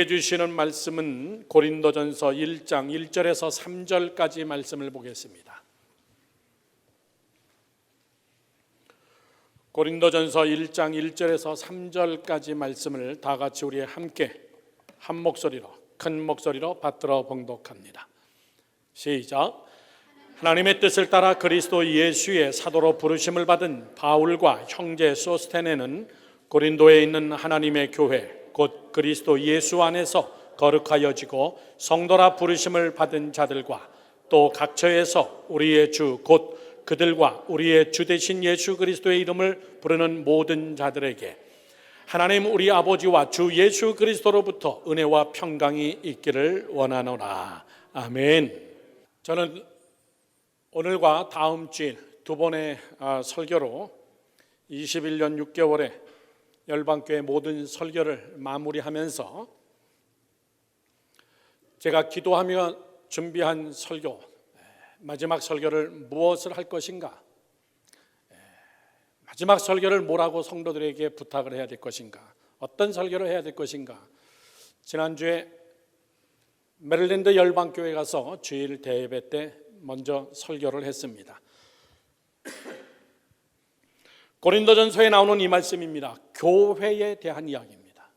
주시는 말씀은 고린도전서 1장 1절에서 3절까지 말씀을 보겠습니다. 고린도전서 1장 1절에서 3절까지 말씀을 다 같이 우리 함께 한 목소리로, 큰 목소리로 받들어 봉독합니다. 시작. 하나님의 뜻을 따라 그리스도 예수의 사도로 부르심을 받은 바울과 형제 소스테네는 고린도에 있는 하나님의 교회 곧 그리스도 예수 안에서 거룩하여지고 성도라 부르심을 받은 자들과 또 각처에서 우리의 주 곧 그들과 우리의 주 되신 예수 그리스도의 이름을 부르는 모든 자들에게 하나님 우리 아버지와 주 예수 그리스도로부터 은혜와 평강이 있기를 원하노라. 아멘. 저는 오늘과 다음 주일 두 번의 설교로 21년 6개월에 열방교회 모든 설교를 마무리하면서 제가 기도하며 준비한 설교, 마지막 설교를 무엇을 할 것인가, 마지막 설교를 뭐라고 성도들에게 부탁을 해야 될 것인가, 어떤 설교를 해야 될 것인가. 지난주에 메릴랜드 열방교회 가서 주일 대예배 때 먼저 설교를 했습니다. 고린도전서에 나오는 이 말씀입니다. 교회에 대한 이야기입니다.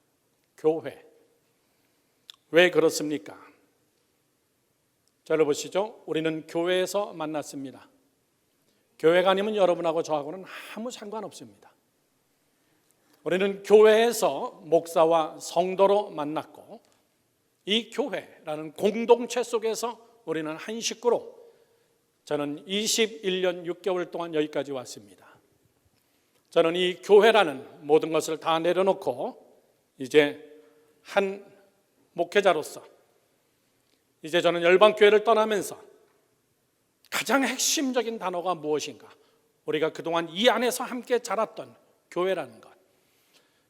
교회. 왜 그렇습니까? 잘 보시죠. 우리는 교회에서 만났습니다. 교회가 아니면 여러분하고 저하고는 아무 상관없습니다. 우리는 교회에서 목사와 성도로 만났고 이 교회라는 공동체 속에서 우리는 한 식구로 저는 21년 6개월 동안 여기까지 왔습니다. 저는 이 교회라는 모든 것을 다 내려놓고 이제 한 목회자로서 이제 저는 열방교회를 떠나면서 가장 핵심적인 단어가 무엇인가, 우리가 그동안 이 안에서 함께 자랐던 교회라는 것,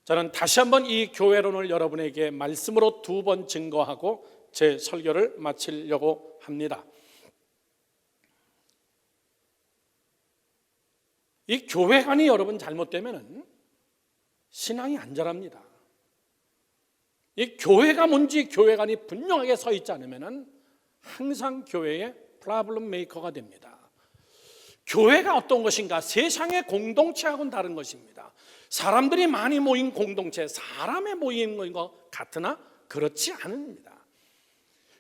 저는 다시 한번 이 교회론을 여러분에게 말씀으로 두 번 증거하고 제 설교를 마치려고 합니다. 이 교회관이 여러분 잘못되면 신앙이 안 자랍니다. 이 교회가 뭔지 교회관이 분명하게 서 있지 않으면 항상 교회의 프로블럼 메이커가 됩니다. 교회가 어떤 것인가? 세상의 공동체하고는 다른 것입니다. 사람들이 많이 모인 공동체, 사람에 모이는 것 같으나 그렇지 않습니다.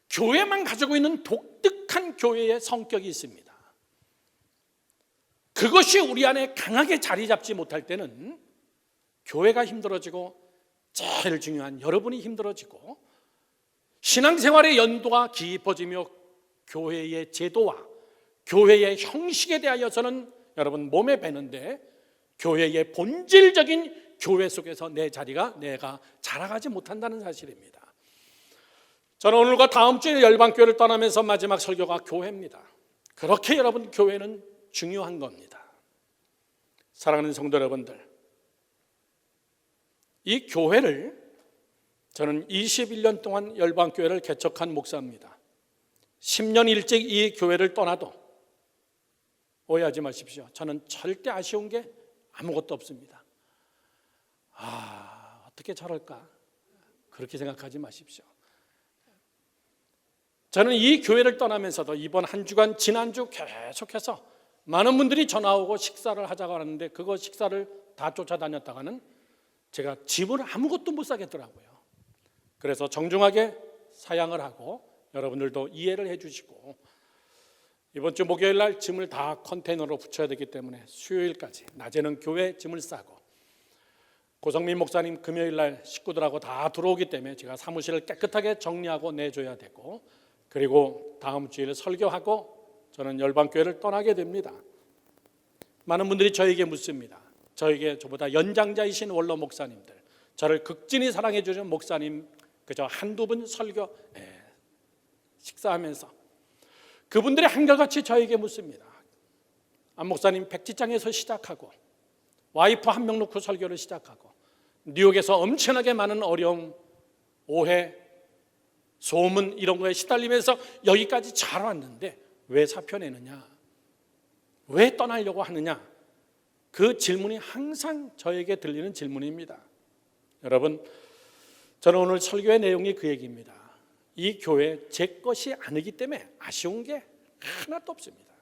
교회만 가지고 있는 독특한 교회의 성격이 있습니다. 그것이 우리 안에 강하게 자리 잡지 못할 때는 교회가 힘들어지고 제일 중요한 여러분이 힘들어지고 신앙생활의 연도가 깊어지며 교회의 제도와 교회의 형식에 대하여서는 여러분 몸에 배는데 교회의 본질적인 교회 속에서 내 자리가 내가 자라가지 못한다는 사실입니다. 저는 오늘과 다음 주에 열방교회를 떠나면서 마지막 설교가 교회입니다. 그렇게 여러분 교회는 중요한 겁니다. 사랑하는 성도 여러분들, 이 교회를 저는 21년 동안 열방교회를 개척한 목사입니다. 10년 일찍 이 교회를 떠나도 오해하지 마십시오. 저는 절대 아쉬운 게 아무것도 없습니다. 어떻게 저럴까? 그렇게 생각하지 마십시오. 저는 이 교회를 떠나면서도 이번 한 주간 지난주 계속해서 많은 분들이 전화 오고 식사를 하자고 하는데 그거 식사를 다 쫓아다녔다가는 제가 집을 아무것도 못 사겠더라고요. 그래서 정중하게 사양을 하고 여러분들도 이해를 해주시고 이번 주 목요일 날 짐을 다 컨테이너로 붙여야 되기 때문에 수요일까지 낮에는 교회 짐을 싸고 고성민 목사님 금요일 날 식구들하고 다 들어오기 때문에 제가 사무실을 깨끗하게 정리하고 내줘야 되고 그리고 다음 주일 설교하고 저는 열방교회를 떠나게 됩니다. 많은 분들이 저에게 묻습니다. 저보다 연장자이신 원로 목사님들, 저를 극진히 사랑해 주시는 목사님 그저 한두 분 설교 식사하면서 그분들이 한결같이 저에게 묻습니다. 안 목사님 백지장에서 시작하고 와이프 한 명 놓고 설교를 시작하고 뉴욕에서 엄청나게 많은 어려움, 오해, 소문 이런 거에 시달리면서 여기까지 잘 왔는데 왜 사표 내느냐? 왜 떠나려고 하느냐? 그 질문이 항상 저에게 들리는 질문입니다. 여러분, 저는 오늘 설교의 내용이 그 얘기입니다. 이 교회 제 것이 아니기 때문에 아쉬운 게 하나도 없습니다.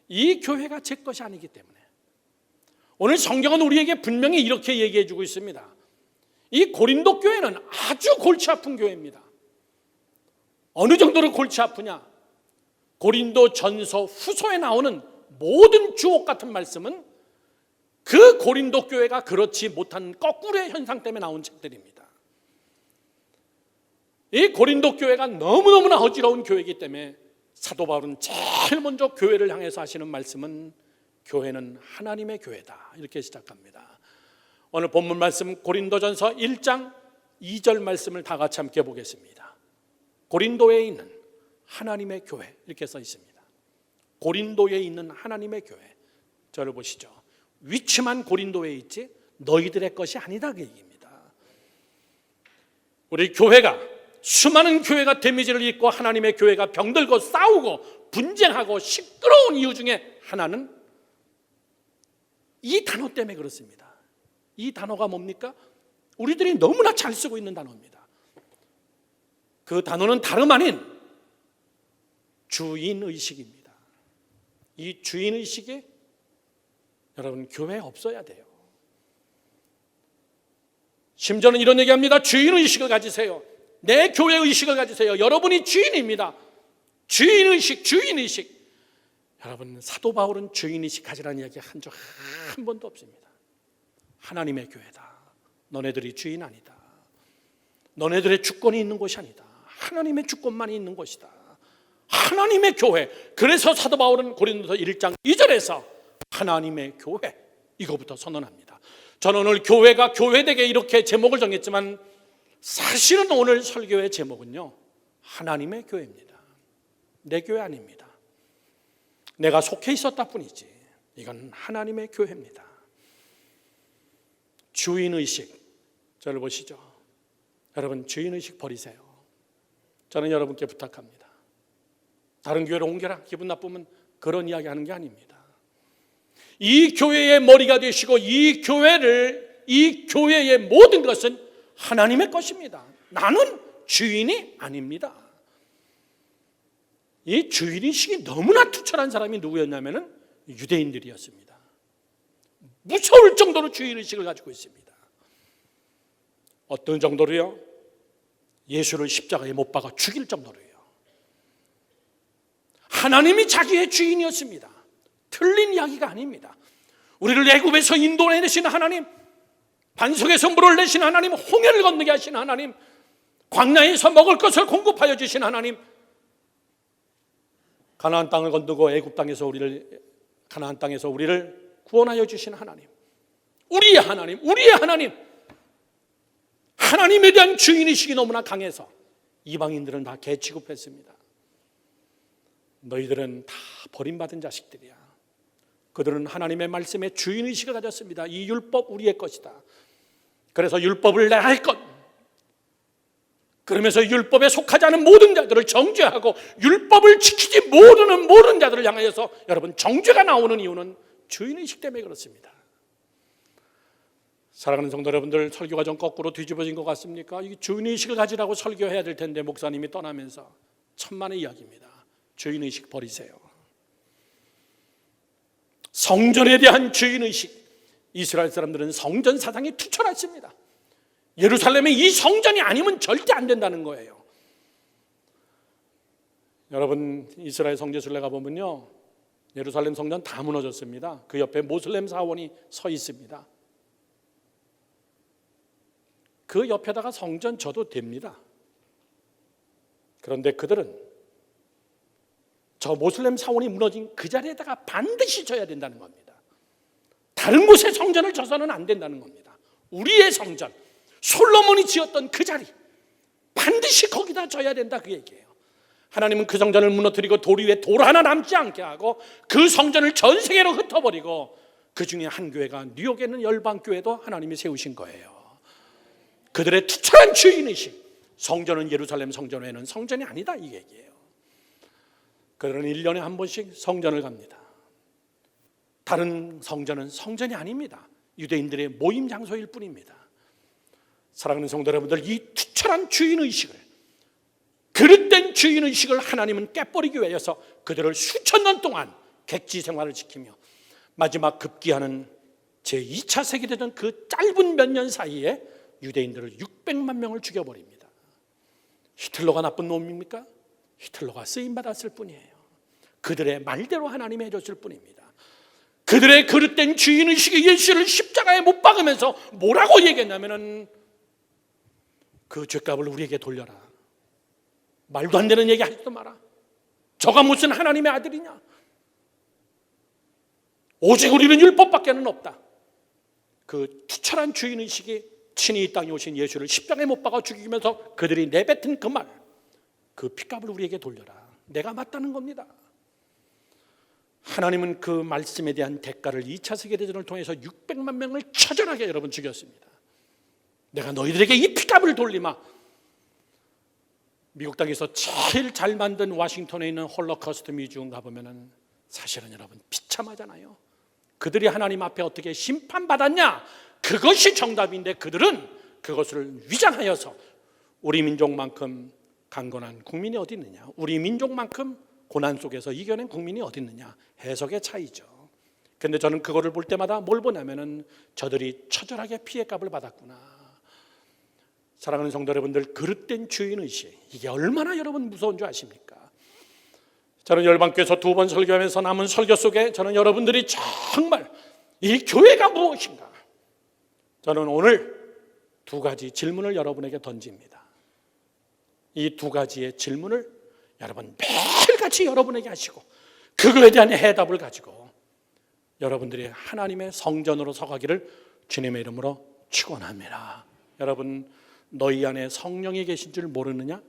이 교회가 제 것이 아니기 때문에. 오늘 성경은 우리에게 분명히 이렇게 얘기해 주고 있습니다. 이 고린도 교회는 아주 골치 아픈 교회입니다. 어느 정도로 골치 아프냐? 고린도 전서 후서에 나오는 모든 주옥 같은 말씀은 그 고린도 교회가 그렇지 못한 거꾸로의 현상 때문에 나온 책들입니다. 이 고린도 교회가 너무너무나 어지러운 교회이기 때문에 사도 바울은 제일 먼저 교회를 향해서 하시는 말씀은 교회는 하나님의 교회다, 이렇게 시작합니다. 오늘 본문 말씀 고린도전서 1장 2절 말씀을 다 같이 함께 보겠습니다. 고린도에 있는 하나님의 교회, 이렇게 써 있습니다. 고린도에 있는 하나님의 교회. 저를 보시죠. 위치만 고린도에 있지 너희들의 것이 아니다, 그 얘기입니다. 우리 교회가, 수많은 교회가 데미지를 입고 하나님의 교회가 병들고 싸우고 분쟁하고 시끄러운 이유 중에 하나는 이 단어 때문에 그렇습니다. 이 단어가 뭡니까? 우리들이 너무나 잘 쓰고 있는 단어입니다. 그 단어는 다름 아닌 주인의식입니다. 이 주인의식이 여러분 교회에 없어야 돼요. 심지어는 이런 얘기합니다. 주인의식을 가지세요. 내 교회의식을 가지세요. 여러분이 주인입니다. 주인의식. 여러분, 사도 바울은 주인의식 가지라는 이야기 한 적 한 번도 없습니다. 하나님의 교회다. 너네들이 주인 아니다. 너네들의 주권이 있는 곳이 아니다. 하나님의 주권만이 있는 곳이다. 하나님의 교회. 그래서 사도 바울은 고린도서 1장 2절에서 하나님의 교회, 이거부터 선언합니다. 저는 오늘 교회가 교회되게 이렇게 제목을 정했지만 사실은 오늘 설교의 제목은요, 하나님의 교회입니다. 내 교회 아닙니다. 내가 속해 있었다 뿐이지 이건 하나님의 교회입니다. 주인의식, 저를 보시죠. 여러분, 주인의식 버리세요. 저는 여러분께 부탁합니다. 다른 교회로 옮겨라, 기분 나쁘면, 그런 이야기 하는 게 아닙니다. 이 교회의 머리가 되시고 이 교회의 모든 것은 하나님의 것입니다. 나는 주인이 아닙니다. 이 주인의식이 너무나 투철한 사람이 누구였냐면 유대인들이었습니다. 무서울 정도로 주인의식을 가지고 있습니다. 어떤 정도로요? 예수를 십자가에 못 박아 죽일 정도로요. 하나님이 자기의 주인이었습니다. 틀린 이야기가 아닙니다. 우리를 애굽에서 인도해내신 하나님, 반석에서 물을 내신 하나님, 홍해를 건너게 하신 하나님, 광야에서 먹을 것을 공급하여 주신 하나님, 가나안 땅을 건너고 애굽 땅에서 가나안 땅에서 우리를 구원하여 주신 하나님, 우리의 하나님, 하나님에 대한 주인의식이 너무나 강해서 이방인들은 다 개 취급했습니다. 너희들은 다 버림받은 자식들이야. 그들은 하나님의 말씀에 주인의식을 가졌습니다. 이 율법 우리의 것이다. 그래서 율법을 내가 할 것, 그러면서 율법에 속하지 않은 모든 자들을 정죄하고 율법을 지키지 모르는 모든 자들을 향하여서, 여러분, 정죄가 나오는 이유는 주인의식 때문에 그렇습니다. 사랑하는 성도 여러분들, 설교가 좀 거꾸로 뒤집어진 것 같습니까? 이 주인의식을 가지라고 설교해야 될 텐데 목사님이 떠나면서 천만의 이야기입니다. 주인의식 버리세요. 성전에 대한 주인의식. 이스라엘 사람들은 성전 사상이 투철했습니다. 예루살렘의 이 성전이 아니면 절대 안 된다는 거예요. 여러분, 이스라엘 성지순례 가보면요, 예루살렘 성전 다 무너졌습니다. 그 옆에 모슬렘 사원이 서 있습니다. 그 옆에다가 성전 져도 됩니다. 그런데 그들은 저 모슬렘 사원이 무너진 그 자리에다가 반드시 져야 된다는 겁니다. 다른 곳에 성전을 져서는 안 된다는 겁니다. 우리의 성전, 솔로몬이 지었던 그 자리, 반드시 거기다 져야 된다, 그 얘기예요. 하나님은 그 성전을 무너뜨리고 돌 위에 돌 하나 남지 않게 하고 그 성전을 전 세계로 흩어버리고 그 중에 한 교회가 뉴욕에 있는 열방교회도 하나님이 세우신 거예요. 그들의 투철한 주인의식. 성전은 예루살렘 성전 외에는 성전이 아니다, 이 얘기예요. 그들은 1년에 한 번씩 성전을 갑니다. 다른 성전은 성전이 아닙니다. 유대인들의 모임 장소일 뿐입니다. 사랑하는 성도 여러분들, 이 투철한 주인의식을, 그릇된 주인의식을 하나님은 깨버리기 위해서 그들을 수천 년 동안 객지 생활을 지키며 마지막 급기야는 제2차 세계대전 그 짧은 몇 년 사이에 유대인들을 600만 명을 죽여버립니다. 히틀러가 나쁜 놈입니까? 히틀러가 쓰임받았을 뿐이에요. 그들의 말대로 하나님이 해줬을 뿐입니다. 그들의 그릇된 주인의식이 예수를 십자가에 못 박으면서 뭐라고 얘기했냐면은 그 죄값을 우리에게 돌려라. 말도 안 되는 얘기 하지도 마라. 저가 무슨 하나님의 아들이냐? 오직 우리는 율법밖에는 없다. 그 투철한 주인의식이 친히 이 땅에 오신 예수를 십자가에 못 박아 죽이면서 그들이 내뱉은 그 말, 그 핏값을 우리에게 돌려라. 내가 맞다는 겁니다. 하나님은 그 말씀에 대한 대가를 2차 세계대전을 통해서 600만 명을 처절하게 여러분 죽였습니다. 내가 너희들에게 이 핏값을 돌리마. 미국 땅에서 제일 잘 만든 워싱턴에 있는 홀로코스트 뮤지엄 가보면은 사실은 여러분 비참하잖아요. 그들이 하나님 앞에 어떻게 심판받았냐? 그것이 정답인데 그들은 그것을 위장하여서 우리 민족만큼 강건한 국민이 어디 있느냐? 우리 민족만큼 고난 속에서 이겨낸 국민이 어디 있느냐? 해석의 차이죠. 그런데 저는 그거를 볼 때마다 뭘 보냐면은 저들이 처절하게 피해값을 받았구나. 사랑하는 성도 여러분들, 그릇된 주인의식, 이게 얼마나 여러분 무서운 줄 아십니까? 저는 열방교회에서 2번 설교하면서 남은 설교 속에 저는 여러분들이 정말 이 교회가 무엇인가, 저는 오늘 2가지 질문을 여러분에게 던집니다. 이 2가지의 질문을 여러분 매일같이 여러분에게 하시고 그거에 대한 해답을 가지고 여러분들이 하나님의 성전으로 서가기를 주님의 이름으로 축원합니다. 여러분, 너희 안에 성령이 계신 줄 모르느냐?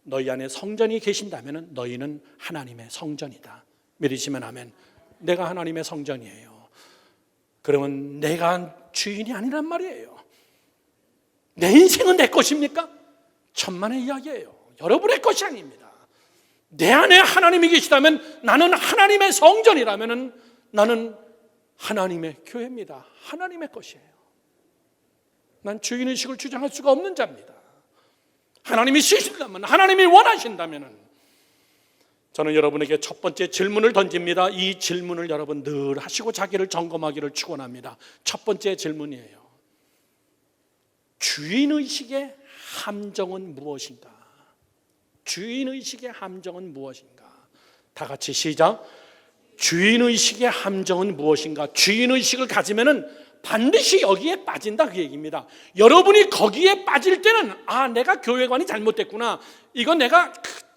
너희 안에 성전이 계신다면 너희는 하나님의 성전이다. 믿으시면 아멘. 내가 하나님의 성전이에요. 그러면 내가 주인이 아니란 말이에요. 내 인생은 내 것입니까? 천만의 이야기예요. 여러분의 것이 아닙니다. 내 안에 하나님이 계시다면 나는 하나님의 성전이라면 나는 하나님의 교회입니다. 하나님의 것이에요. 난 주인의식을 주장할 수가 없는 자입니다. 하나님이 쓰신다면, 하나님이 원하신다면 저는 여러분에게 첫 번째 질문을 던집니다. 이 질문을 여러분 늘 하시고 자기를 점검하기를 축원합니다. 첫 번째 질문이에요. 주인의식의 함정은 무엇인가? 주인의식의 함정은 무엇인가? 다 같이 시작. 주인의식의 함정은 무엇인가? 주인의식을 가지면은 반드시 여기에 빠진다, 그 얘기입니다. 여러분이 거기에 빠질 때는 내가 교회관이 잘못됐구나, 이건 내가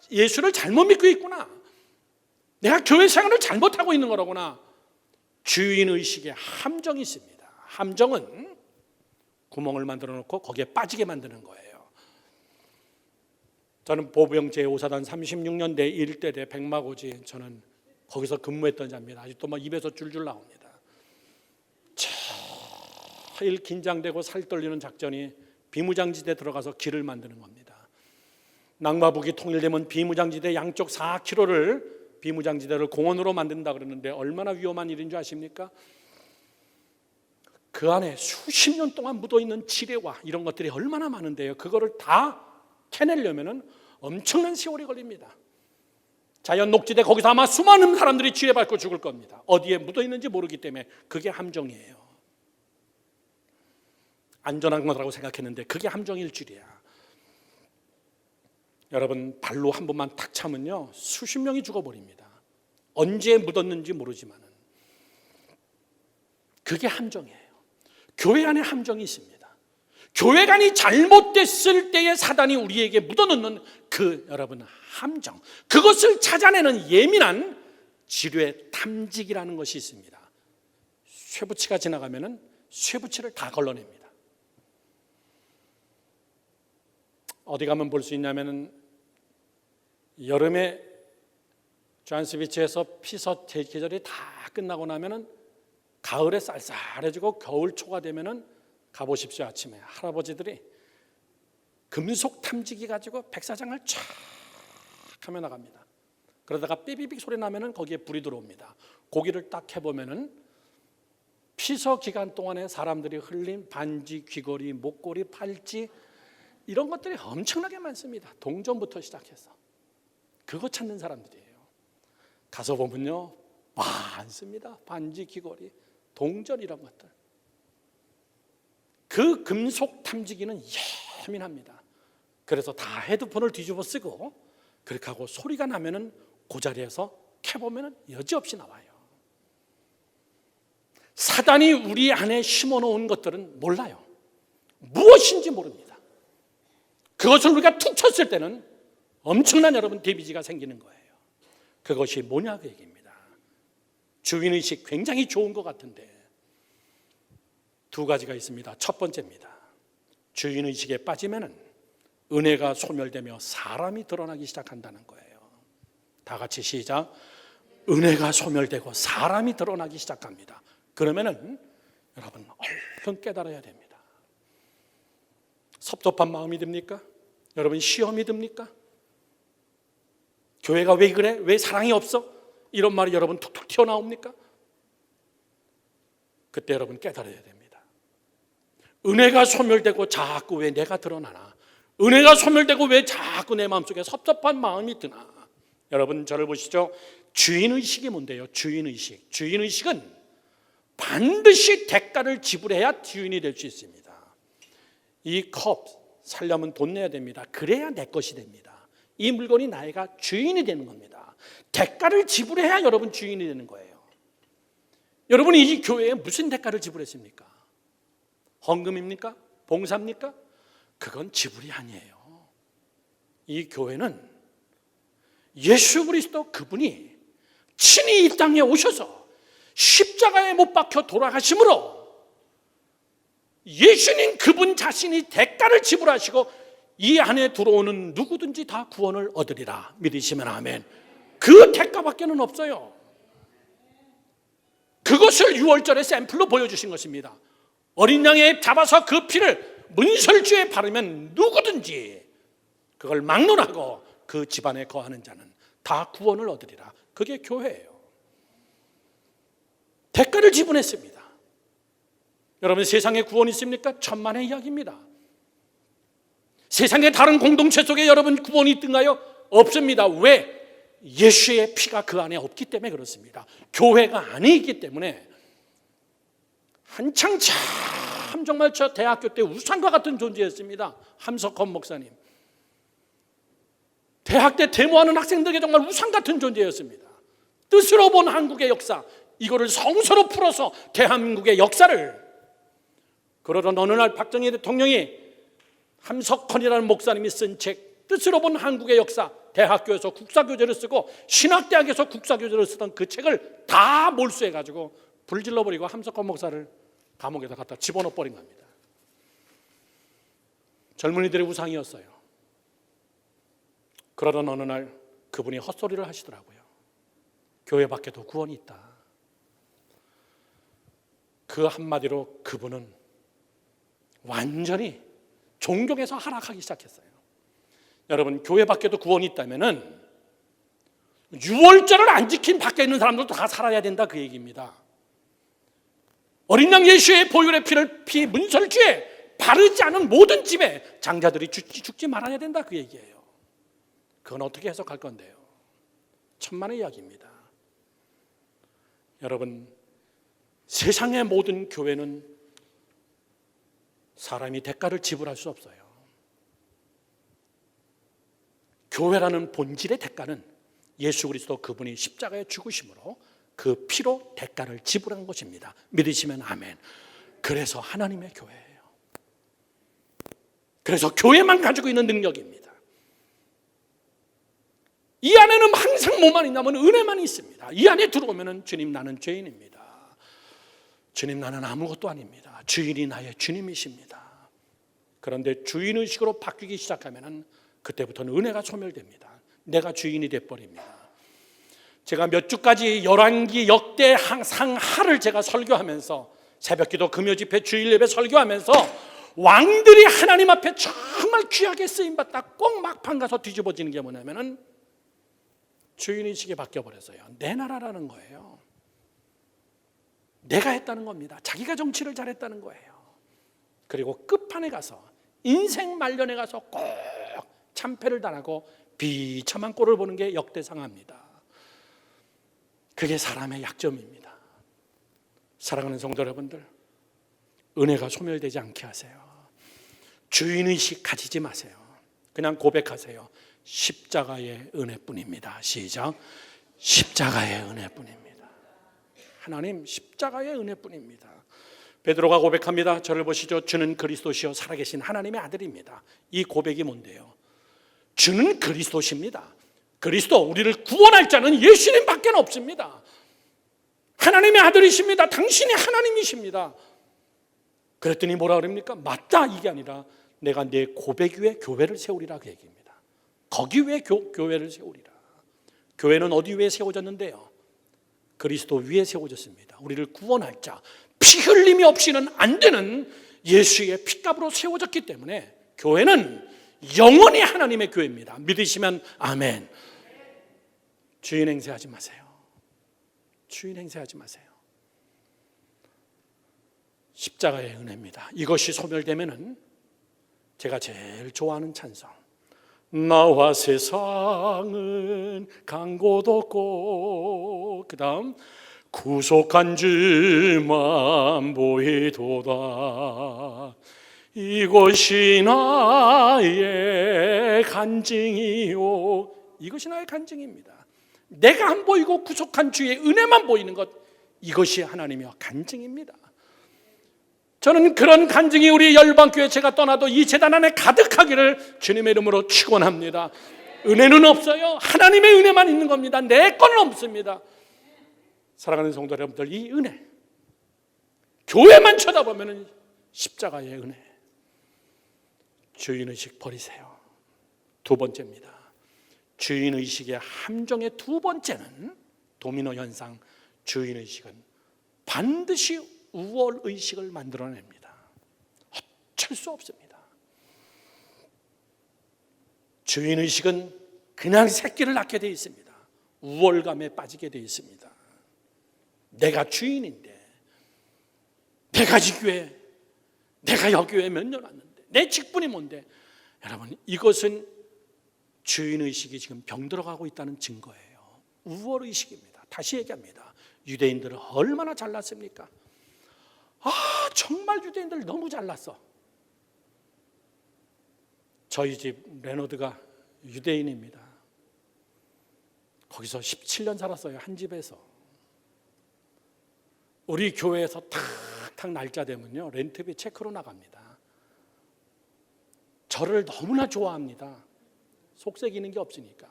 예수를 잘못 믿고 있구나, 내가 교회 생활을 잘못하고 있는 거라구나. 주인의식에 함정이 있습니다. 함정은 구멍을 만들어 놓고 거기에 빠지게 만드는 거예요. 저는 보부형 제5사단 36년대 1대대 백마고지, 저는 거기서 근무했던 자입니다. 아직도 입에서 줄줄 나옵니다. 제일 긴장되고 살 떨리는 작전이 비무장지대 들어가서 길을 만드는 겁니다. 남과북이 통일되면 비무장지대 양쪽 4km를 비무장지대를 공원으로 만든다 그러는데 얼마나 위험한 일인 줄 아십니까? 그 안에 수십 년 동안 묻어있는 지뢰와 이런 것들이 얼마나 많은데요. 그거를 다 캐내려면 엄청난 세월이 걸립니다. 자연 녹지대, 거기서 아마 수많은 사람들이 지뢰밟고 죽을 겁니다. 어디에 묻어있는지 모르기 때문에. 그게 함정이에요. 안전한 거라고 생각했는데 그게 함정일 줄이야. 여러분, 발로 한 번만 탁 차면요 수십 명이 죽어버립니다. 언제 묻었는지 모르지만 그게 함정이에요. 교회 안에 함정이 있습니다. 교회관이 잘못됐을 때에 사단이 우리에게 묻어놓는 그 여러분 함정, 그것을 찾아내는 예민한 지뢰 탐지기라는 것이 있습니다. 쇠붙이가 지나가면은 쇠붙이를 다 걸러냅니다. 어디 가면 볼 수 있냐면은 여름에 존스비치에서 피서 계절이 다 끝나고 나면은 가을에 쌀쌀해지고 겨울 초가 되면은 가보십시오. 아침에 할아버지들이 금속 탐지기 가지고 백사장을 쫙 하며 나갑니다. 그러다가 삐비빅 소리 나면은 거기에 불이 들어옵니다. 고기를 딱 해보면은 피서 기간 동안에 사람들이 흘린 반지, 귀걸이, 목걸이, 팔찌 이런 것들이 엄청나게 많습니다. 동전부터 시작해서 그거 찾는 사람들이에요. 가서 보면요 많습니다. 반지, 귀걸이, 동전 이런 것들. 그 금속 탐지기는 예민합니다. 그래서 다 헤드폰을 뒤집어 쓰고 그렇게 하고 소리가 나면은 그 자리에서 켜보면은 여지없이 나와요. 사단이 우리 안에 심어놓은 것들은 몰라요. 무엇인지 모릅니다. 그것을 우리가 툭 쳤을 때는 엄청난 여러분 데미지가 생기는 거예요. 그것이 뭐냐 그 얘기입니다. 주인의식 굉장히 좋은 것 같은데 두 가지가 있습니다. 첫 번째입니다. 주인의식에 빠지면은 은혜가 소멸되며 사람이 드러나기 시작한다는 거예요. 다 같이 시작. 은혜가 소멸되고 사람이 드러나기 시작합니다. 그러면은 여러분 얼른 깨달아야 됩니다. 섭섭한 마음이 듭니까? 여러분 시험이 듭니까? 교회가 왜 그래? 왜 사랑이 없어? 이런 말이 여러분 툭툭 튀어나옵니까? 그때 여러분 깨달아야 됩니다. 은혜가 소멸되고 자꾸 왜 내가 드러나나? 은혜가 소멸되고 왜 자꾸 내 마음속에 섭섭한 마음이 드나? 여러분 저를 보시죠. 주인의식이 뭔데요? 주인의식. 주인의식은 반드시 대가를 지불해야 주인이 될 수 있습니다. 이 컵 살려면 돈 내야 됩니다. 그래야 내 것이 됩니다. 이 물건이 나이가 주인이 되는 겁니다. 대가를 지불해야 여러분 주인이 되는 거예요. 여러분이 이 교회에 무슨 대가를 지불했습니까? 헌금입니까? 봉사입니까? 그건 지불이 아니에요. 이 교회는 예수 그리스도 그분이 친히 이 땅에 오셔서 십자가에 못 박혀 돌아가심으로 예수님 그분 자신이 대가를 지불하시고 이 안에 들어오는 누구든지 다 구원을 얻으리라. 믿으시면 아멘. 그 대가밖에는 없어요. 그것을 6월절에 샘플로 보여주신 것입니다. 어린 양에 잡아서 그 피를 문설주에 바르면 누구든지 그걸 막론하고 그 집안에 거하는 자는 다 구원을 얻으리라. 그게 교회예요. 대가를 지불했습니다. 여러분 세상에 구원이 있습니까? 천만의 이야기입니다. 세상의 다른 공동체 속에 여러분 구원이 있던가요? 없습니다. 왜? 예수의 피가 그 안에 없기 때문에 그렇습니다. 교회가 아니기 때문에. 한창 참 정말 저 대학교 때 우상과 같은 존재였습니다. 함석헌 목사님. 대학 때 데모하는 학생들에게 정말 우상 같은 존재였습니다. 뜻으로 본 한국의 역사, 이거를 성서로 풀어서 대한민국의 역사를. 그러던 어느 날 박정희 대통령이 함석헌이라는 목사님이 쓴 책, 뜻으로 본 한국의 역사, 대학교에서 국사교재를 쓰고 신학대학에서 국사교재를 쓰던 그 책을 다 몰수해가지고 불질러버리고 함석헌 목사를 감옥에다 갖다 집어넣어버린 겁니다. 젊은이들의 우상이었어요. 그러던 어느 날 그분이 헛소리를 하시더라고요. 교회 밖에도 구원이 있다. 그 한마디로 그분은 완전히 종교에서 하락하기 시작했어요. 여러분 교회 밖에도 구원이 있다면은 6월절을 안 지킨 밖에 있는 사람들도 다 살아야 된다 그 얘기입니다. 어린 양 예수의 보혈의 피를 피 문설주에 바르지 않은 모든 집에 장자들이 죽지 말아야 된다 그 얘기예요. 그건 어떻게 해석할 건데요? 천만의 이야기입니다. 여러분 세상의 모든 교회는 사람이 대가를 지불할 수 없어요. 교회라는 본질의 대가는 예수 그리스도 그분이 십자가에 죽으심으로 그 피로 대가를 지불한 것입니다. 믿으시면 아멘. 그래서 하나님의 교회예요. 그래서 교회만 가지고 있는 능력입니다. 이 안에는 항상 뭐만 있냐면 은혜만 있습니다. 이 안에 들어오면 주님 나는 죄인입니다. 주님 나는 아무것도 아닙니다. 주인이 나의 주님이십니다. 그런데 주인의식으로 바뀌기 시작하면 그때부터는 은혜가 소멸됩니다. 내가 주인이 돼버립니다. 제가 몇 주까지 열왕기 역대 상하를 제가 설교하면서 새벽기도 금요집회 주일예배 설교하면서 왕들이 하나님 앞에 정말 귀하게 쓰임받다 꼭 막판 가서 뒤집어지는 게 뭐냐면 주인의식이 바뀌어버렸어요. 내 나라라는 거예요. 내가 했다는 겁니다. 자기가 정치를 잘했다는 거예요. 그리고 끝판에 가서 인생 말년에 가서 꼭 참패를 당하고 비참한 꼴을 보는 게 역대상합니다. 그게 사람의 약점입니다. 사랑하는 성도 여러분들, 은혜가 소멸되지 않게 하세요. 주인의식 가지지 마세요. 그냥 고백하세요. 십자가의 은혜뿐입니다. 시작. 십자가의 은혜뿐입니다. 하나님, 십자가의 은혜뿐입니다. 베드로가 고백합니다. 저를 보시죠. 주는 그리스도시요 살아계신 하나님의 아들입니다. 이 고백이 뭔데요? 주는 그리스도십니다. 그리스도, 우리를 구원할 자는 예수님밖에 없습니다. 하나님의 아들이십니다. 당신이 하나님이십니다. 그랬더니 뭐라 그럽니까? 맞다, 이게 아니라 내가 내 고백 위에 교회를 세우리라, 그 얘기입니다. 거기 위에 교회를 세우리라. 교회는 어디 위에 세워졌는데요? 그리스도 위에 세워졌습니다. 우리를 구원할 자, 피 흘림이 없이는 안 되는 예수의 피값으로 세워졌기 때문에 교회는 영원히 하나님의 교회입니다. 믿으시면 아멘. 주인 행세하지 마세요. 주인 행세하지 마세요. 십자가의 은혜입니다. 이것이 소멸되면은 제가 제일 좋아하는 찬송, 나와 세상은 간 곳 없고, 그 다음 구속한 주만 보이도다. 이것이 나의 간증이요. 이것이 나의 간증입니다. 내가 안 보이고 구속한 주의 은혜만 보이는 것, 이것이 하나님의 간증입니다. 저는 그런 간증이 우리 열방교회 제가 떠나도 이 제단 안에 가득하기를 주님의 이름으로 축원합니다. 은혜는 없어요. 하나님의 은혜만 있는 겁니다. 내 거는 없습니다. 사랑하는 성도 여러분들, 이 은혜, 교회만 쳐다보면 십자가의 은혜. 주인의식 버리세요. 두 번째입니다. 주인의식의 함정의 두 번째는 도미노 현상. 주인의식은 반드시 우월의식을 만들어냅니다. 어쩔 수 없습니다. 주인의식은 그냥 새끼를 낳게 되어 있습니다. 우월감에 빠지게 되어 있습니다. 내가 주인인데, 내가 이 교회, 내가 여기 왜 몇 년 왔는데, 내 직분이 뭔데. 여러분, 이것은 주인의식이 지금 병들어가고 있다는 증거예요. 우월의식입니다. 다시 얘기합니다. 유대인들은 얼마나 잘났습니까? 정말 유대인들 너무 잘났어. 저희 집 레너드가 유대인입니다. 거기서 17년 살았어요. 한 집에서. 우리 교회에서 탁탁 날짜 되면요, 렌트비 체크로 나갑니다. 저를 너무나 좋아합니다. 속색이는 게 없으니까.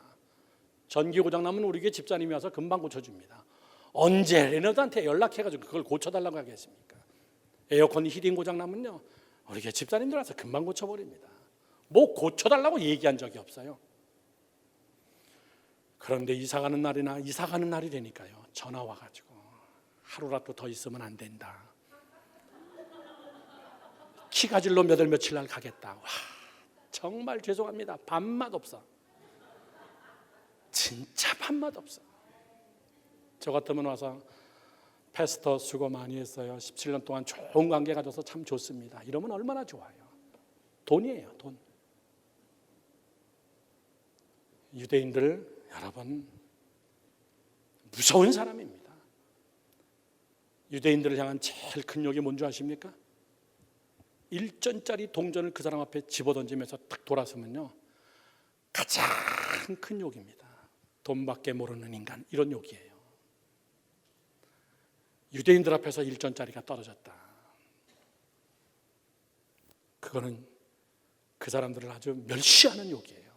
전기 고장 나면 우리 교회 집사님이 와서 금방 고쳐줍니다. 언제 레너드한테 연락해가지고 그걸 고쳐달라고 하겠습니까? 에어컨 히딩 고장 나면요, 우리 교회 집사님들 와서 금방 고쳐버립니다. 뭐 고쳐달라고 얘기한 적이 없어요. 그런데 이사가는 날이 되니까요, 전화 와가지고 하루라도 더 있으면 안 된다. 키가질로 몇 월 며칠 날 가겠다. 와, 정말 죄송합니다. 밥맛 없어. 진짜 밥맛 없어. 저 같으면 와서 패스터 수고 많이 했어요. 17년 동안 좋은 관계 가져서 참 좋습니다. 이러면 얼마나 좋아요. 돈이에요, 돈. 유대인들, 여러분, 무서운 사람입니다. 유대인들을 향한 제일 큰 욕이 뭔지 아십니까? 1전짜리 동전을 그 사람 앞에 집어던지면서 딱 돌아서면요, 가장 큰 욕입니다. 돈밖에 모르는 인간, 이런 욕이에요. 유대인들 앞에서 1전짜리가 떨어졌다. 그거는 그 사람들을 아주 멸시하는 욕이에요.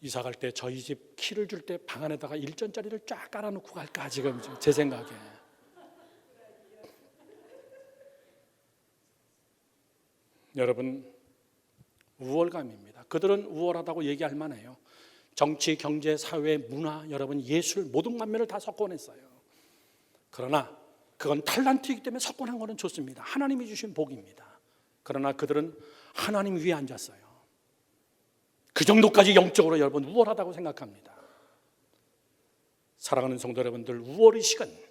이사 갈 때 저희 집 키를 줄 때 방 안에다가 1전짜리를 쫙 깔아놓고 갈까, 지금 제 생각에. 여러분, 우월감입니다. 그들은 우월하다고 얘기할 만해요. 정치, 경제, 사회, 문화, 여러분, 예술, 모든 만면을 다 섞어냈어요. 그러나 그건 탤런트이기 때문에 섞어낸 거는 좋습니다. 하나님이 주신 복입니다. 그러나 그들은 하나님 위에 앉았어요. 그 정도까지 영적으로 여러분 우월하다고 생각합니다. 사랑하는 성도 여러분들, 우월의식은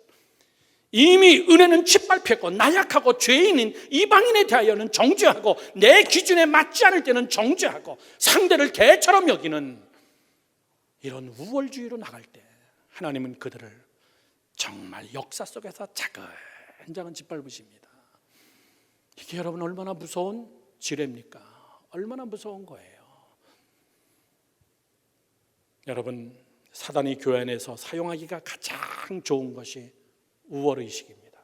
이미 은혜는 짓밟혔고 나약하고 죄인인 이방인에 대하여는 정죄하고 내 기준에 맞지 않을 때는 정죄하고 상대를 개처럼 여기는 이런 우월주의로 나갈 때 하나님은 그들을 정말 역사 속에서 차근차근 짓밟으십니다. 이게 여러분 얼마나 무서운 지뢰입니까? 얼마나 무서운 거예요. 여러분, 사단이 교회 안에서 사용하기가 가장 좋은 것이 우월의식입니다.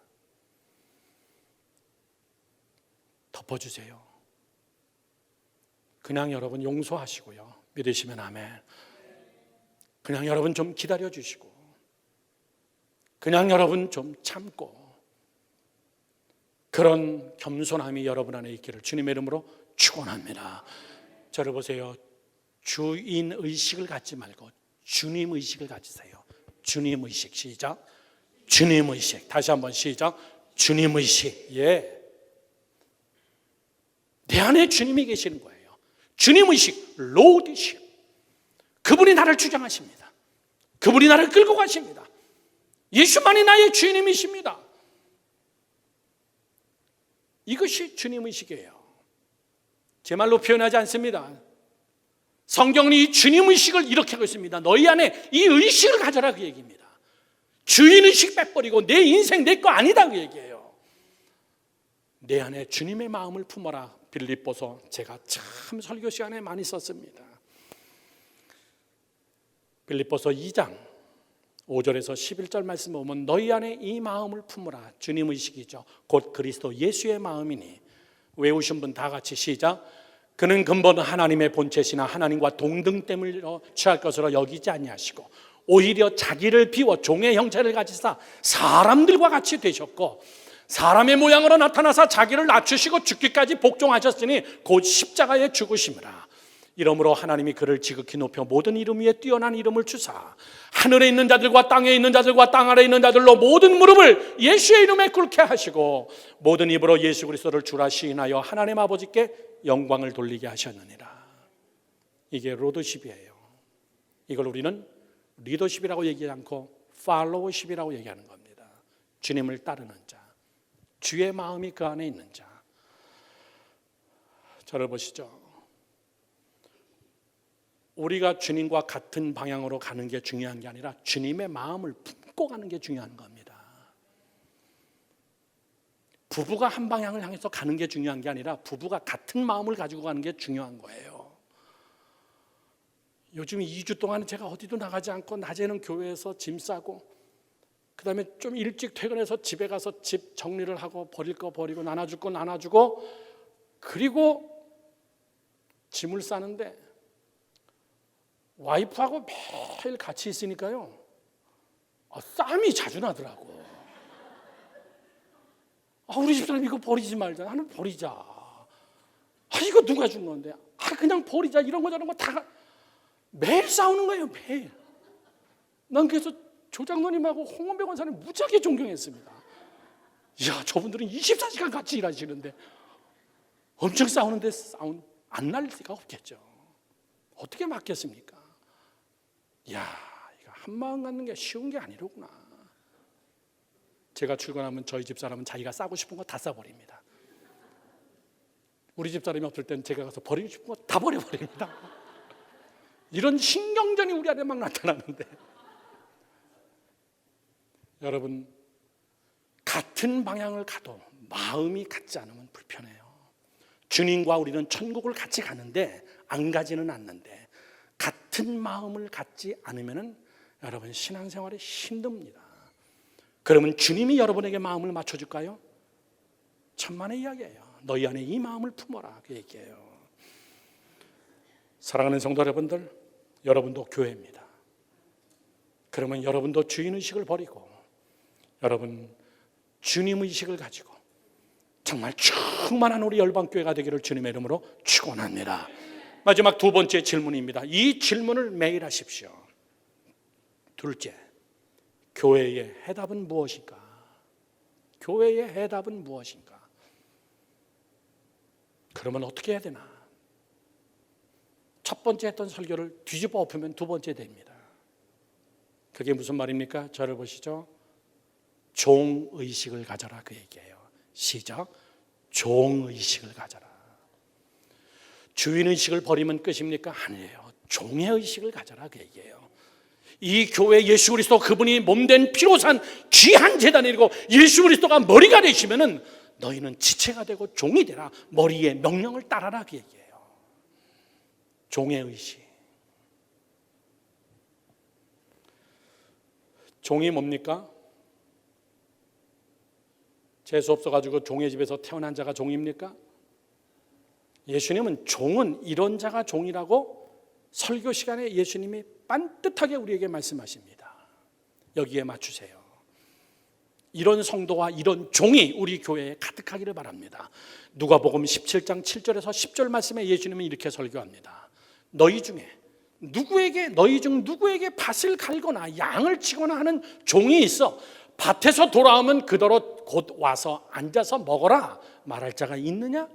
덮어주세요. 그냥 여러분 용서하시고요. 믿으시면 아멘. 그냥 여러분 좀 기다려주시고, 그냥 여러분 좀 참고, 그런 겸손함이 여러분 안에 있기를 주님의 이름으로 축원합니다. 저를 보세요. 주인의식을 갖지 말고 주님의식을 가지세요. 주님의식. 시작. 주님의식. 다시 한번 시작. 주님의식. 예. 내 안에 주님이 계시는 거예요. 주님의식, 로드십. 그분이 나를 주장하십니다. 그분이 나를 끌고 가십니다. 예수만이 나의 주님이십니다. 이것이 주님의식이에요. 제 말로 표현하지 않습니다. 성경은 이 주님의식을 이렇게 하고 있습니다. 너희 안에 이 의식을 가져라 그 얘기입니다. 주인의식 빼버리고 내 인생 내 거 아니다 그 얘기예요. 내 안에 주님의 마음을 품어라. 빌립보서 제가 참 설교 시간에 많이 썼습니다. 빌립보서 2장 5절에서 11절 말씀 보면 너희 안에 이 마음을 품으라. 주님의식이죠. 곧 그리스도 예수의 마음이니. 외우신 분 다 같이 시작. 그는 근본 하나님의 본체시나 하나님과 동등됨을 취할 것으로 여기지 아니하시고 오히려 자기를 비워 종의 형체를 가지사 사람들과 같이 되셨고 사람의 모양으로 나타나사 자기를 낮추시고 죽기까지 복종하셨으니 곧 십자가에 죽으심이라. 이러므로 하나님이 그를 지극히 높여 모든 이름 위에 뛰어난 이름을 주사 하늘에 있는 자들과 땅에 있는 자들과 땅 아래에 있는 자들로 모든 무릎을 예수의 이름에 꿇게 하시고 모든 입으로 예수 그리스도를 주라 시인하여 하나님 아버지께 영광을 돌리게 하셨느니라. 이게 로드십이에요. 이걸 우리는 리더십이라고 얘기하지 않고 팔로우십이라고 얘기하는 겁니다. 주님을 따르는 자, 주의 마음이 그 안에 있는 자. 저를 보시죠. 우리가 주님과 같은 방향으로 가는 게 중요한 게 아니라 주님의 마음을 품고 가는 게 중요한 겁니다. 부부가 한 방향을 향해서 가는 게 중요한 게 아니라 부부가 같은 마음을 가지고 가는 게 중요한 거예요. 요즘 2주 동안 제가 어디도 나가지 않고 낮에는 교회에서 짐 싸고 그 다음에 좀 일찍 퇴근해서 집에 가서 집 정리를 하고 버릴 거 버리고 나눠줄 거 나눠주고 그리고 짐을 싸는데 와이프하고 매일 같이 있으니까요 싸움이 자주 나더라고. 우리 집사람 이거 버리지 말자. 나는 버리자. 이거 누가 준 건데? 그냥 버리자. 이런 거 저런 거 다 매일 싸우는 거예요. 매일. 난 그래서 조장로님하고 홍원배 권사님 무지하게 존경했습니다. 이야, 저분들은 24시간 같이 일하시는데 엄청 싸우는데 싸움 안 날 리가 없겠죠. 어떻게 맡겼습니까? 이야, 이거 한마음 갖는 게 쉬운 게 아니로구나. 제가 출근하면 저희 집사람은 자기가 싸고 싶은 거 다 싸버립니다. 우리 집사람이 없을 때는 제가 가서 버리고 싶은 거 다 버려버립니다. 이런 신경전이 우리 안에 막 나타나는데 여러분 같은 방향을 가도 마음이 같지 않으면 불편해요. 주님과 우리는 천국을 같이 가는데 안 가지는 않는데 같은 마음을 갖지 않으면 여러분 신앙생활이 힘듭니다. 그러면 주님이 여러분에게 마음을 맞춰줄까요? 천만의 이야기예요. 너희 안에 이 마음을 품어라 그 얘기예요. 사랑하는 성도 여러분들, 여러분도 교회입니다. 그러면 여러분도 주인의식을 버리고 여러분 주님의식을 가지고 정말 충만한 우리 열방교회가 되기를 주님의 이름으로 축원합니다. 마지막 두 번째 질문입니다. 이 질문을 매일 하십시오. 둘째, 교회의 해답은 무엇일까? 교회의 해답은 무엇인가? 그러면 어떻게 해야 되나? 첫 번째 했던 설교를 뒤집어 엎으면 두 번째 됩니다. 그게 무슨 말입니까? 저를 보시죠. 종의식을 가져라 그 얘기예요. 시작. 종의식을 가져라. 주인의식을 버리면 끝입니까? 아니에요. 종의 의식을 가져라 그 얘기예요. 이 교회 예수 그리스도 그분이 몸된 피로 산 귀한 제단이고 예수 그리스도가 머리가 되시면은 너희는 지체가 되고 종이 되라. 머리의 명령을 따라라 그 얘기예요. 종의 의식. 종이 뭡니까? 재수 없어가지고 종의 집에서 태어난 자가 종입니까? 예수님은 종은 이런 자가 종이라고 설교 시간에 예수님이 반듯하게 우리에게 말씀하십니다. 여기에 맞추세요. 이런 성도와 이런 종이 우리 교회에 가득하기를 바랍니다. 누가복음 17장 7절에서 10절 말씀에 예수님은 이렇게 설교합니다. 너희 중 누구에게 밭을 갈거나 양을 치거나 하는 종이 있어 밭에서 돌아오면 그더러 곧 와서 앉아서 먹어라 말할 자가 있느냐?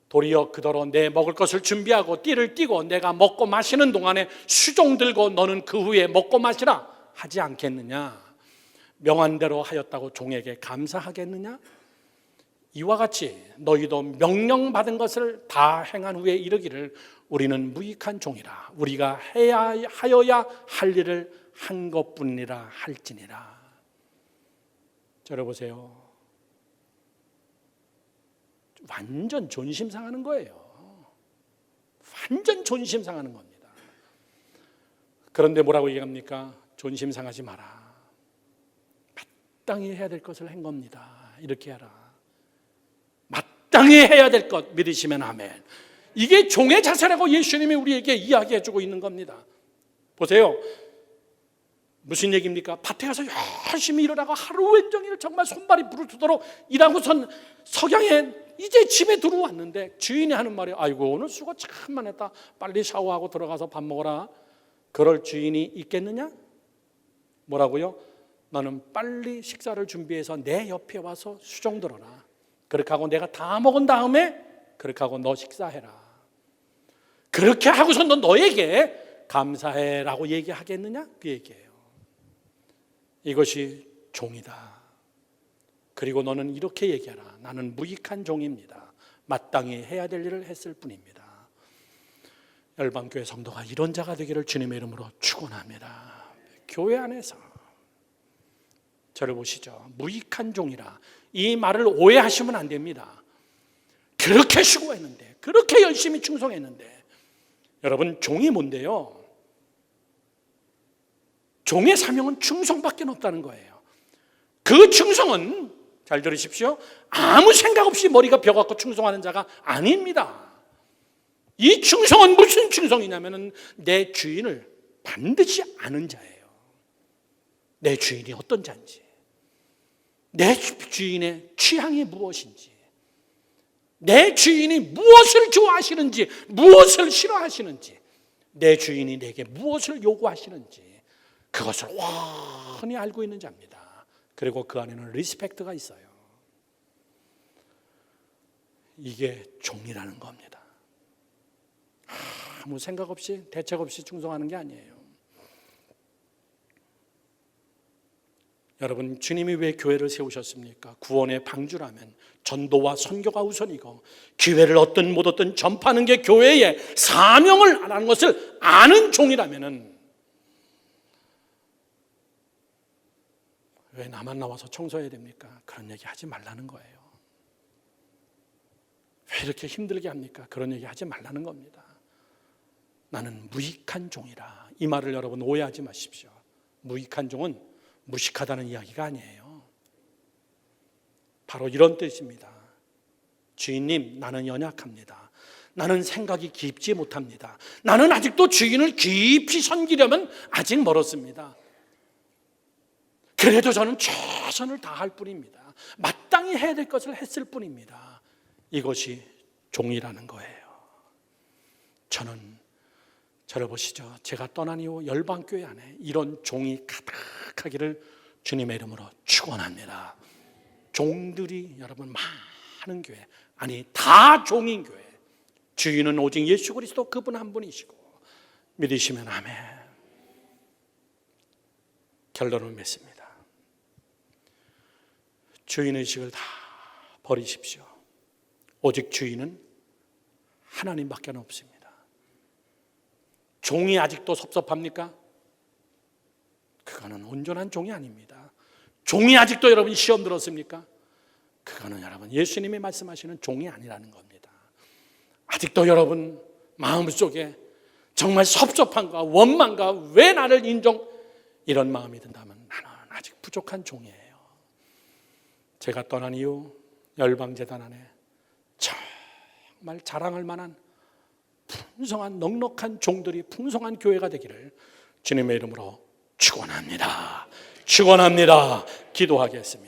도리어 그더러 내 먹을 것을 준비하고 띠를 띠고 내가 먹고 마시는 동안에 수종 들고 너는 그 후에 먹고 마시라 하지 않겠느냐? 명한대로 하였다고 종에게 감사하겠느냐? 이와 같이 너희도 명령받은 것을 다 행한 후에 이르기를 우리는 무익한 종이라 우리가 하여야 할 일을 한 것뿐이라 할지니라. 들어보세요. 완전 존심 상하는 거예요. 완전 존심 상하는 겁니다. 그런데 뭐라고 얘기합니까? 존심 상하지 마라. 마땅히 해야 될 것을 한 겁니다. 이렇게 하라. 마땅히 해야 될 것 믿으시면 아멘. 이게 종의 자세라고 예수님이 우리에게 이야기해 주고 있는 겁니다. 보세요. 무슨 얘기입니까? 밭에 가서 열심히 일하다가 하루 온종일 정말 손발이 부르트도록 일하고선 석양에 이제 집에 들어왔는데 주인이 하는 말이 아이고 오늘 수고 참 많았다. 빨리 샤워하고 들어가서 밥 먹어라. 그럴 주인이 있겠느냐? 뭐라고요? 너는 빨리 식사를 준비해서 내 옆에 와서 수종 들어라. 그렇게 하고 내가 다 먹은 다음에 그렇게 하고 너 식사해라. 그렇게 하고서 너에게 감사해라고 얘기하겠느냐? 그 얘기예요. 이것이 종이다. 그리고 너는 이렇게 얘기하라. 나는 무익한 종입니다. 마땅히 해야 될 일을 했을 뿐입니다. 열방교회 성도가 이런 자가 되기를 주님의 이름으로 축원합니다. 교회 안에서 저를 보시죠. 무익한 종이라. 이 말을 오해하시면 안 됩니다. 그렇게 수고했는데, 그렇게 열심히 충성했는데, 여러분 종이 뭔데요? 종의 사명은 충성밖에 없다는 거예요. 그 충성은 잘 들으십시오. 아무 생각 없이 머리가 벼갖고 충성하는 자가 아닙니다. 이 충성은 무슨 충성이냐면 내 주인을 반드시 아는 자예요. 내 주인이 어떤 자인지, 내 주인의 취향이 무엇인지, 내 주인이 무엇을 좋아하시는지, 무엇을 싫어하시는지, 내 주인이 내게 무엇을 요구하시는지 그것을 훤히 알고 있는 자입니다. 그리고 그 안에는 리스펙트가 있어요. 이게 종이라는 겁니다. 아무 생각 없이 대책 없이 충성하는 게 아니에요. 여러분 주님이 왜 교회를 세우셨습니까? 구원의 방주라면 전도와 선교가 우선이고 기회를 얻든 못 얻든 전파하는 게 교회의 사명을 하는 것을 아는 종이라면은 왜 나만 나와서 청소해야 됩니까? 그런 얘기 하지 말라는 거예요. 왜 이렇게 힘들게 합니까? 그런 얘기 하지 말라는 겁니다. 나는 무익한 종이라. 이 말을 여러분 오해하지 마십시오. 무익한 종은 무식하다는 이야기가 아니에요. 바로 이런 뜻입니다. 주인님, 나는 연약합니다. 나는 생각이 깊지 못합니다. 나는 아직도 주인을 깊이 섬기려면 아직 멀었습니다. 그래도 저는 최선을 다할 뿐입니다. 마땅히 해야 될 것을 했을 뿐입니다. 이것이 종이라는 거예요. 저를 보시죠. 제가 떠난 이후 열방교회 안에 이런 종이 가득하기를 주님의 이름으로 축원합니다. 종들이 여러분 많은 교회, 아니 다 종인 교회. 주인은 오직 예수 그리스도 그분 한 분이시고 믿으시면 아멘. 결론을 맺습니다. 주인의식을 다 버리십시오. 오직 주인은 하나님밖에 없습니다. 종이 아직도 섭섭합니까? 그거는 온전한 종이 아닙니다. 종이 아직도 여러분 시험 들었습니까? 그거는 여러분 예수님이 말씀하시는 종이 아니라는 겁니다. 아직도 여러분 마음속에 정말 섭섭함과 원망과 왜 나를 이런 마음이 든다면 나는 아직 부족한 종이에요. 제가 떠난 이후 열방재단 안에 정말 자랑할 만한 풍성한 넉넉한 종들이 풍성한 교회가 되기를 주님의 이름으로 축원합니다. 기도하겠습니다.